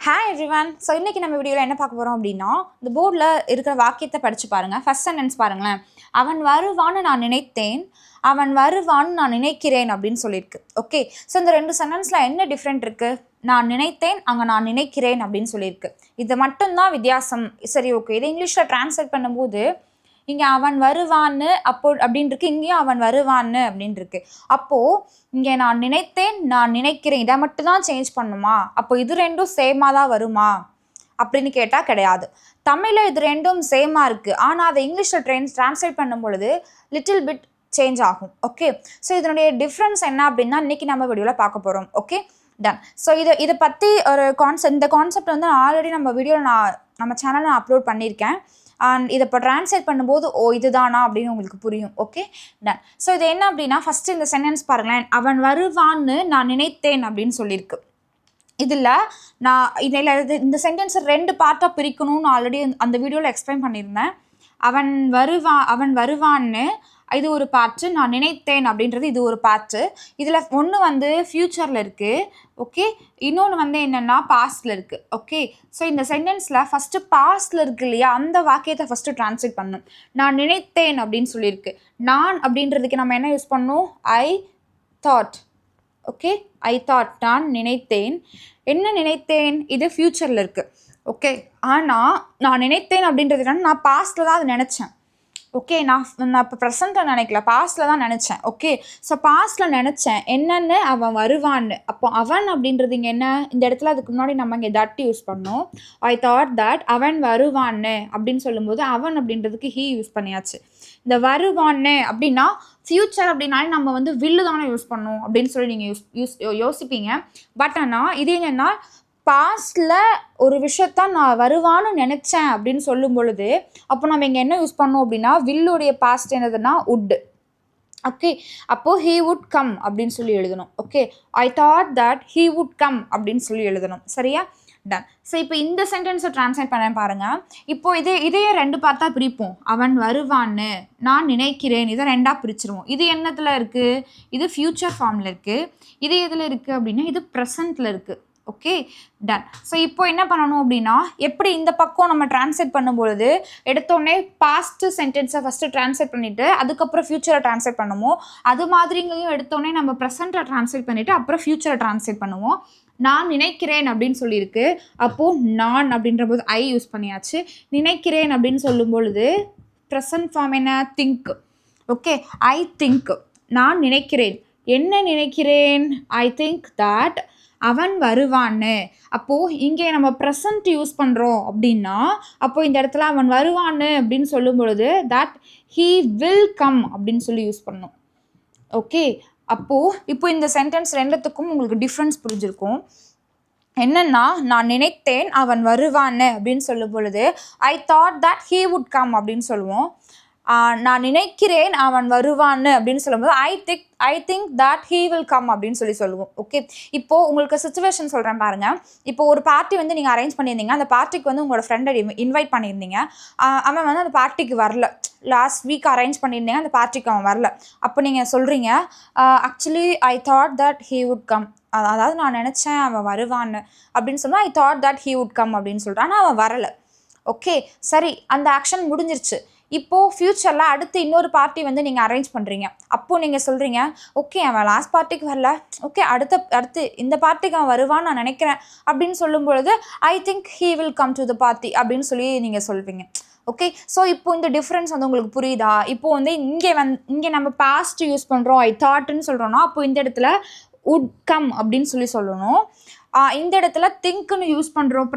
Hi everyone. So இன்றைக்கி நம்ம வீடியோவில் என்ன பார்க்க போகிறோம் அப்படின்னா, இந்த போர்டில் இருக்கிற வாக்கியத்தை படித்து பாருங்கள். ஃபர்ஸ்ட் சென்டென்ஸ் பாருங்களேன். அவன் வருவான்னு நான் நினைத்தேன், அவன் வருவான்னு நான் நினைக்கிறேன் அப்படின்னு சொல்லியிருக்கு. ஓகே, ஸோ இந்த ரெண்டு சென்டென்ஸில் என்ன டிஃப்ரெண்ட் இருக்குது? நான் நினைத்தேன், அங்கே நான் நினைக்கிறேன் அப்படின்னு சொல்லியிருக்கு. இது மட்டும்தான் வித்தியாசம். சரி, ஓகே. இதை இங்கிலீஷில் ட்ரான்ஸ்லேட் பண்ணும்போது இங்கே அவன் வருவான்னு அப்படின்னு இருக்கு, இங்கேயும் அவன் வருவான்னு அப்படின்னு இருக்கு. அப்போது இங்கே நான் நினைத்தேன், நான் நினைக்கிறேன், இதை மட்டும் தான் சேஞ்ச் பண்ணுமா? அப்போ இது ரெண்டும் சேமாக தான் வருமா அப்படின்னு கேட்டால் கிடையாது. தமிழில் இது ரெண்டும் சேமாக இருக்குது, ஆனால் அதை இங்கிலீஷில் ட்ரான்ஸ்லேட் பண்ணும் பொழுது லிட்டில் பிட் சேஞ்ச் ஆகும். ஓகே, ஸோ இதனுடைய டிஃப்ரென்ஸ் என்ன அப்படின்னா இன்றைக்கி நம்ம வீடியோவில் பார்க்க போகிறோம். Okay, ton. ஸோ இதை பற்றி ஒரு இந்த கான்செப்ட் வந்து ஆல்ரெடி நம்ம வீடியோவில் நம்ம சேனலில் நான் அப்லோட் பண்ணியிருக்கேன். அண்ட் இதை இப்போ ட்ரான்ஸ்லேட் பண்ணும்போது இதுதானா அப்படின்னு உங்களுக்கு புரியும். Okay, ton. ஸோ இது என்ன அப்படின்னா, ஃபஸ்ட்டு இந்த சென்டென்ஸ் பாருங்களேன். அவன் வருவான்னு நான் நினைத்தேன் அப்படின்னு சொல்லியிருக்கு. இதில் இந்த சென்டென்ஸை ரெண்டு பார்ட்டாக பிரிக்கணும்னு ஆல்ரெடி அந்த வீடியோவில் எக்ஸ்பிளைன் பண்ணியிருந்தேன். அவன் வருவான்னு இது ஒரு பார்ட்டு, நான் நினைத்தேன் அப்படின்றது இது ஒரு பார்ட்டு. இதில் ஒன்று வந்து ஃப்யூச்சரில் இருக்குது. ஓகே, இன்னொன்று வந்து என்னென்னா பாஸ்டில் இருக்குது. ஓகே, ஸோ இந்த சென்டென்ஸில் ஃபஸ்ட்டு பாஸ்டில் இருக்குது இல்லையா, அந்த வாக்கியத்தை ஃபஸ்ட்டு ட்ரான்ஸ்லேட் பண்ணணும். நான் நினைத்தேன் அப்படின்னு சொல்லியிருக்கு. நான் அப்படின்றதுக்கு நம்ம என்ன யூஸ் பண்ணணும்? I thought. Okay, I thought, நான் நினைத்தேன். என்ன நினைத்தேன்? இது ஃப்யூச்சரில் இருக்குது. ஓகே, ஆனால் நான் நினைத்தேன் அப்படின்றதுனால நான் பாஸ்ட்டில் தான் அதை நினச்சேன். ஓகே, நான் இப்போ ப்ரெசண்ட்டில் நினைக்கல, பாஸ்ட்டில் தான் நினச்சேன். ஓகே, ஸோ பாஸ்ட்டில் நினச்சேன் என்னென்னு, அவன் வருவான்னு. அப்போ அவன் அப்படின்றது இங்கே என்ன, இந்த இடத்துல அதுக்கு முன்னாடி நம்ம இங்கே தட் யூஸ் பண்ணோம். ஐ தாட் தட் அவன் வருவான்னு அப்படின்னு சொல்லும்போது அவன் அப்படின்றதுக்கு ஹீ யூஸ் பண்ணியாச்சு. இந்த வருவான்னு அப்படின்னா ஃப்யூச்சர் அப்படின்னாலே நம்ம வந்து வில்லு தானே யூஸ் பண்ணோம் அப்படின்னு சொல்லி நீங்கள் யோசிப்பீங்க. பட் ஆனால் இது என்னென்னா, பாஸ்டில் ஒரு விஷயத்த நான் வருவான்னு நினச்சேன் அப்படின்னு சொல்லும் பொழுது அப்போ நம்ம இங்கே என்ன யூஸ் பண்ணோம் அப்படின்னா, வில்லுடைய பாஸ்ட் என்னதுன்னா உட். ஓகே, அப்போது ஹீ வுட் கம் அப்படின்னு சொல்லி எழுதணும். Okay, I thought that he would come அப்படின்னு சொல்லி எழுதணும். சரியா? டன். ஸோ இப்போ இந்த சென்டென்ஸை ட்ரான்ஸ்லேட் பண்ண பாருங்கள். இப்போது இதையே ரெண்டு பார்த்தா பிரிப்போம். அவன் வருவான்னு நான் நினைக்கிறேன், இதை ரெண்டாக பிரிச்சிருவோம். இது என்னத்தில் இருக்குது? இது ஃப்யூச்சர் ஃபார்மில் இருக்குது. இது எதில் இருக்குது அப்படின்னா இது ப்ரெசண்ட்டில் இருக்குது. Okay, ton. ஸோ இப்போ என்ன பண்ணணும் அப்படின்னா, எப்படி இந்த பக்கம் நம்ம ட்ரான்ஸ்லேட் பண்ணும்பொழுது எடுத்தோடனே பாஸ்ட் சென்டென்ஸை ஃபஸ்ட்டு ட்ரான்ஸ்லேட் பண்ணிவிட்டு அதுக்கப்புறம் ஃப்யூச்சரை ட்ரான்ஸ்லேட் பண்ணுவோம். அது மாதிரிங்களையும் எடுத்தோடனே நம்ம ப்ரெசண்ட்டை ட்ரான்ஸ்லேட் பண்ணிவிட்டு அப்புறம் ஃப்யூச்சரை ட்ரான்ஸ்லேட் பண்ணுவோம். நான் நினைக்கிறேன் அப்படின்னு சொல்லியிருக்கு. அப்போது நான் அப்படின்ற போது ஐ யூஸ் பண்ணியாச்சு. நினைக்கிறேன் அப்படின்னு சொல்லும் பொழுது ப்ரெசன்ட் ஃபார்ம் என்ன? திங்க். Okay, I think. நான் நினைக்கிறேன். என்ன நினைக்கிறேன்? ஐ திங்க் தட் அவன் வருவான்னு. அப்போது இங்கே நம்ம ப்ரெசன்ட் யூஸ் பண்ணுறோம் அப்படின்னா, அப்போது இந்த இடத்துல அவன் வருவான்னு அப்படின்னு சொல்லும் பொழுது தட் ஹீ வில் கம் அப்படின்னு சொல்லி யூஸ் பண்ணணும். ஓகே, அப்போது இப்போ இந்த சென்டென்ஸ் ரெண்டுத்துக்கும் உங்களுக்கு டிஃப்ரென்ஸ் புரிஞ்சிருக்கும். என்னென்னா, நான் நினைத்தேன் அவன் வருவான்னு அப்படின்னு சொல்லும் பொழுது I thought that he would come அப்படின்னு சொல்லுவோம். நான் நினைக்கிறேன் அவன் வருவான்னு அப்படின்னு சொல்லும்போது I think that he will come அப்படின்னு சொல்லுவோம். ஓகே, இப்போது உங்களுக்கு சுச்சுவேஷன் சொல்கிறேன் பாருங்கள். இப்போ ஒரு பார்ட்டி வந்து நீங்கள் அரேஞ்ச் பண்ணியிருந்தீங்க. அந்த பார்ட்டிக்கு வந்து உங்களோட ஃப்ரெண்டை இன்வைட் பண்ணியிருந்தீங்க. அவன் வந்து அந்த பார்ட்டிக்கு வரல. லாஸ்ட் வீக் அரேஞ்ச் பண்ணியிருந்தீங்க, அந்த பார்ட்டிக்கு அவன் வரல. அப்போ நீங்கள் சொல்கிறீங்க, actually I thought that he would come. அதாவது நான் நினச்சேன் அவன் வருவான்னு அப்படின்னு சொன்னால் I thought that he would come அப்படின்னு சொல்கிறான். ஆனால் அவன் வரலை. ஓகே, சரி, அந்த ஆக்ஷன் முடிஞ்சிருச்சு. இப்போது ஃப்யூச்சரில் அடுத்து இன்னொரு பார்ட்டி வந்து நீங்கள் அரேஞ்ச் பண்ணுறீங்க. அப்போது நீங்கள் சொல்கிறீங்க, ஓகே அவன் லாஸ்ட் பார்ட்டிக்கு வரல, ஓகே அடுத்து இந்த பார்ட்டிக்கு அவன் வருவான்னு நான் நினைக்கிறேன் அப்படின்னு சொல்லும் பொழுது I think he will come to the party அப்படின்னு சொல்லி நீங்கள் சொல்வீங்க. ஓகே, ஸோ இப்போ இந்த டிஃப்ரென்ஸ் வந்து உங்களுக்கு புரியுதா? இப்போது வந்து இங்கே நம்ம பாஸ்ட் யூஸ் பண்ணுறோம், ஐ தாட்டுன்னு சொல்கிறோன்னா அப்போது இந்த இடத்துல வுட் கம் அப்படின்னு சொல்லணும். இந்த இடத்துல திங்க்னு யூஸ் பண்ணுறோம்,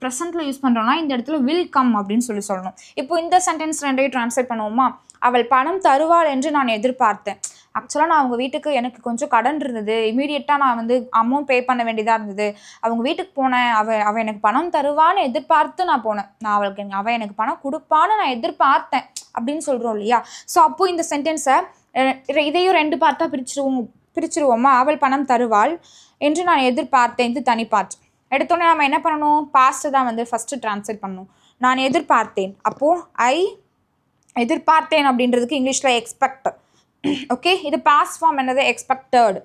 ப்ரெசண்ட்டில் யூஸ் பண்ணுறோன்னா இந்த இடத்துல வில் கம் அப்படின்னு சொல்லணும். இப்போ இந்த சென்டென்ஸ் ரெண்டையும் ட்ரான்ஸ்லேட் பண்ணுவோமா? அவள் பணம் தருவாள் என்று நான் எதிர்பார்த்தேன். ஆக்சுவலாக நான் அவங்க வீட்டுக்கு எனக்கு கொஞ்சம் கடன் இருந்தது. இமீடியட்டாக நான் வந்து அமௌண்ட் பே பண்ண வேண்டியதாக இருந்தது. அவங்க வீட்டுக்கு போனேன். அவள் எனக்கு பணம் தருவான்னு எதிர்பார்த்து நான் போனேன். அவள் எனக்கு பணம் கொடுப்பான்னு நான் எதிர்பார்த்தேன் அப்படின்னு சொல்கிறோம் இல்லையா? ஸோ அப்போது இந்த சென்டென்ஸை இதையும் ரெண்டு பார்ட்டாக பிரிச்சிருவோமா? அவள் பணம் தருவாள் என்று நான் எதிர்பார்த்தேன். இது தனிப்பார்ட். எடுத்தோன்னே நம்ம என்ன பண்ணணும்? பாஸ்ட்டு தான் வந்து ஃபஸ்ட்டு ட்ரான்ஸ்லேட் பண்ணணும். நான் எதிர்பார்த்தேன். அப்போது ஐ எதிர்பார்த்தேன் அப்படின்றதுக்கு இங்கிலீஷில் எக்ஸ்பெக்ட். ஓகே, இது பாஸ்ட் ஃபார்ம் என்னது? எக்ஸ்பெக்டட்.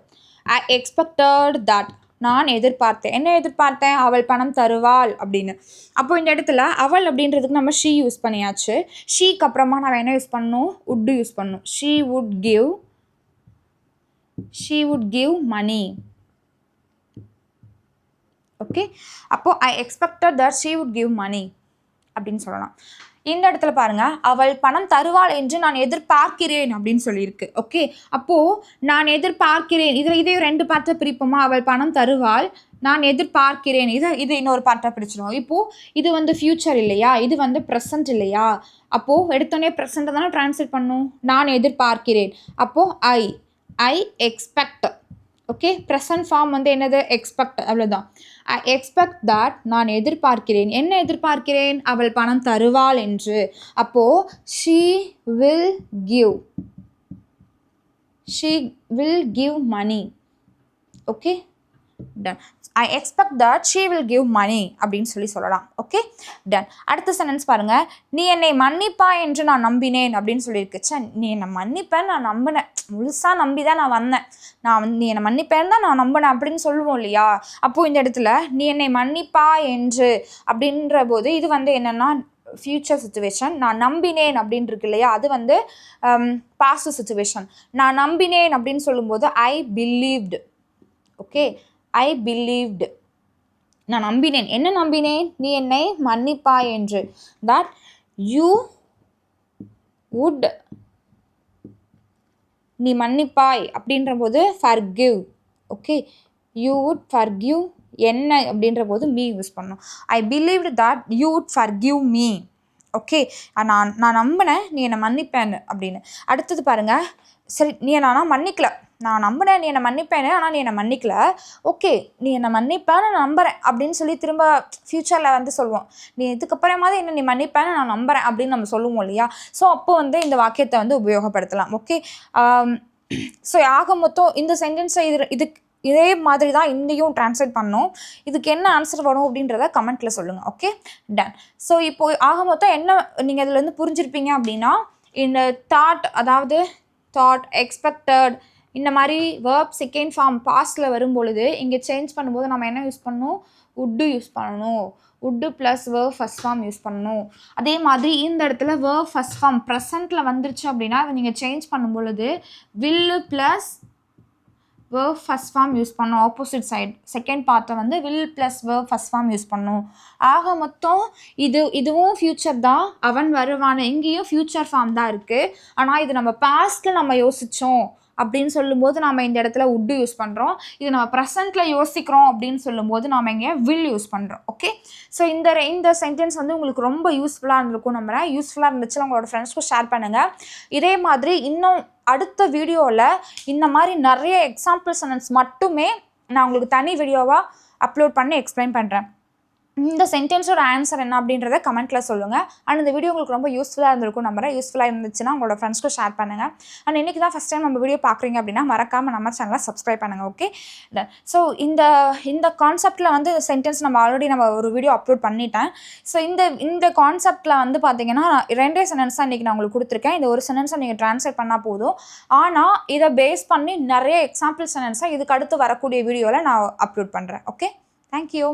ஐ எக்ஸ்பெக்டட் தட் நான் எதிர்பார்த்தேன். என்ன எதிர்பார்த்தேன்? அவள் பணம் தருவாள் அப்படின்னு. அப்போ இந்த இடத்துல அவள் அப்படின்றதுக்கு நம்ம ஷீ யூஸ் பண்ணியாச்சு. ஷீக்கு அப்புறமா நம்ம என்ன யூஸ் பண்ணணும்? வுட் யூஸ் பண்ணணும். She would give money. Okay, அப்போ I expected that she would give money அப்படின்னு சொல்லலாம். இந்த இடத்துல பாருங்க, அவள் பணம் தருவாள் என்று நான் எதிர்பார்க்கிறேன் அப்படின்னு சொல்லியிருக்கு. ஓகே, அப்போ நான் எதிர்பார்க்கிறேன், இதையும் 2 பார்ட்டை பிரிப்போமா? அவள் பணம் தருவாள், நான் எதிர்பார்க்கிறேன், இது இன்னொரு பார்ட்டை பிரிச்சிடும். இப்போ இது வந்து ஃபியூச்சர் இல்லையா, இது வந்து ப்ரெசன்ட் இல்லையா? அப்போ எடுத்தோடனே ப்ரெசண்ட்டை தானே டிரான்ஸ்லேட் பண்ணும். நான் எதிர்பார்க்கிறேன், அப்போ I expect. Okay, present form வந்து என்னது? எக்ஸ்பெக்ட், அவ்வளோதான். ஐ எக்ஸ்பெக்ட் தட், நான் எதிர்பார்க்கிறேன். என்ன எதிர்பார்க்கிறேன்? அவள் பணம் தருவாள் என்று. அப்போது she will give money. Okay, done. I expect that she will give money அப்படின்னு சொல்லலாம். Okay, ton. அடுத்த சென்டென்ஸ் பாருங்கள். நீ என்னை மன்னிப்பா என்று நான் நம்பினேன் அப்படின்னு சொல்லியிருக்கு. நீ என்னை மன்னிப்பேன்னு நான் நம்பினேன், முழுசாக நம்பி தான் நான் வந்தேன். நீ என்னை மன்னிப்பேன்னு தான் நான் நம்பினேன் அப்படின்னு சொல்லுவோம் இல்லையா? அப்போது இந்த இடத்துல நீ என்னை மன்னிப்பா என்று அப்படின்ற போது இது வந்து என்னென்னா ஃப்யூச்சர் சிச்சுவேஷன். நான் நம்பினேன் அப்படின்னு இருக்கு இல்லையா, அது வந்து பாஸ்ட் சிச்சுவேஷன். நான் நம்பினேன் அப்படின்னு சொல்லும்போது ஐ பிலீவ்டு. ஓகே, ஐ பிலீவ்டு, நான் நம்பினேன். என்ன நம்பினேன்? நீ என்னை மன்னிப்பாய் என்று. தட் யூ வுட், நீ மன்னிப்பாய் அப்படின்ற போது forgive. Okay, you would forgive என்ன அப்படின்ற போது மீ யூஸ் பண்ணணும். I believed that you would forgive me. Okay, நான் நம்பினேன் நீ என்னை மன்னிப்பேன்னு அப்படின்னு. அடுத்தது பாருங்கள். சரி, நீ நான் மன்னிக்கல, நான் நம்பினேன் நீ என்னை மன்னிப்பேன்னு, ஆனால் நீ என்னை மன்னிக்கல. ஓகே, நீ என்னை மன்னிப்பேன்னு நான் நம்புகிறேன் அப்படின்னு சொல்லி திரும்ப ஃப்யூச்சரில் வந்து சொல்லுவோம். நீ இதுக்கப்புறமாவது என்ன நீ மன்னிப்பேன்னு நான் நம்புகிறேன் அப்படின்னு நம்ம சொல்லுவோம் இல்லையா? ஸோ அப்போ வந்து இந்த வாக்கியத்தை வந்து உபயோகப்படுத்தலாம். ஓகே, ஸோ ஆக மொத்தம் இந்த சென்டென்ஸை இதே மாதிரி தான் இந்தியும் டிரான்ஸ்லேட் பண்ணோம். இதுக்கு என்ன ஆன்சர் வரும் அப்படின்றத கமெண்ட்டில் சொல்லுங்கள். Okay, ton. ஸோ இப்போது ஆக மொத்தம் என்ன நீங்கள் இதுலேருந்து புரிஞ்சிருப்பீங்க அப்படின்னா, இந்த தாட், எக்ஸ்பெக்டட், இந்த மாதிரி வேர்ப் செகண்ட் ஃபார்ம் பாஸ்டில் வரும்பொழுது இங்கே சேஞ்ச் பண்ணும்போது நம்ம என்ன யூஸ் பண்ணணும்? வுட்டு யூஸ் பண்ணணும். Would plus verb first form use பண்ணணும். அதே மாதிரி இந்த இடத்துல வேர்ப் ஃபஸ்ட் ஃபார்ம் ப்ரெசண்ட்டில் வந்துருச்சு அப்படின்னா அதை நீங்கள் சேஞ்ச் பண்ணும் பொழுது will plus verb first form use பண்ணணும். ஆப்போசிட் சைட் செகண்ட் பார்ட்டை வந்து will plus verb first form use பண்ணணும். ஆக மொத்தம் இதுவும் ஃப்யூச்சர் தான். அவன் வருவான், இங்கேயும் ஃப்யூச்சர் ஃபார்ம் தான் இருக்குது. ஆனால் இது நம்ம பாஸ்ட்டில் நம்ம யோசித்தோம் அப்படின்னு சொல்லும்போது நாம் இந்த இடத்துல வுட்டு யூஸ் பண்ணுறோம். இது நம்ம ப்ரெசண்ட்டில் யோசிக்கிறோம் அப்படின்னு சொல்லும்போது நாம் இங்கே வில் யூஸ் பண்ணுறோம். ஓகே, ஸோ இந்த சென்டென்ஸ் வந்து உங்களுக்கு ரொம்ப யூஸ்ஃபுல்லாக இருந்திருக்கும் நம்புகிறேன். யூஸ்ஃபுல்லாக இருந்துச்சு உங்களோட ஃப்ரெண்ட்ஸ்க்கும் ஷேர் பண்ணுங்கள். இதே மாதிரி இன்னும் அடுத்த வீடியோவில் இந்த மாதிரி நிறைய எக்ஸாம்பிள் சென்டென்ஸ் மட்டுமே நான் உங்களுக்கு தனி வீடியோவாக அப்லோட் பண்ணி எக்ஸ்பிளைன் பண்ணுறேன். இந்த சென்டென்ஸோட ஆன்சர் என்ன அப்படின்றத கமெண்ட்டில் சொல்லுங்கள். அண்ட் இந்த வீடியோ உங்களுக்கு ரொம்ப யூஸ்ஃபுல்லாக இருந்திருக்கும் நம்புறேன். யூஸ்ஃபுல்லாக இருந்துச்சுன்னா உங்களோட ஃப்ரெண்ட்ஸ்க்கு ஷேர் பண்ணுங்கள். அண்ட் இன்றைக்கி தான் ஃபஸ்ட் டைம் நம்ம வீடியோ பார்க்குறீங்க அப்படின்னா மறக்காமல் நம்ம சேனலை சப்ஸ்கிரைப் பண்ணுங்கள். ஓகே, ஸோ இந்த கான்செப்டில் வந்து சென்டென்ஸ் நம்ம ஆல்ரெடி ஒரு வீடியோ அப்லோட் பண்ணிட்டேன். ஸோ இந்த கான்செப்டில் வந்து பார்த்தீங்கன்னா 2 சென்டென்ஸ் தான் இன்றைக்கி நான் உங்களுக்கு கொடுத்துருக்கேன். இந்த ஒரு சென்டென்ஸை நீங்கள் ட்ரான்ஸ்லேட் பண்ணால் போதும். ஆனால் இதை பேஸ் பண்ணி நிறைய எக்ஸாம்பிள் சென்டென்ஸை இதுக்கு அடுத்து வரக்கூடிய வீடியோவில் நான் அப்லோட் பண்ணுறேன். Okay, thank you.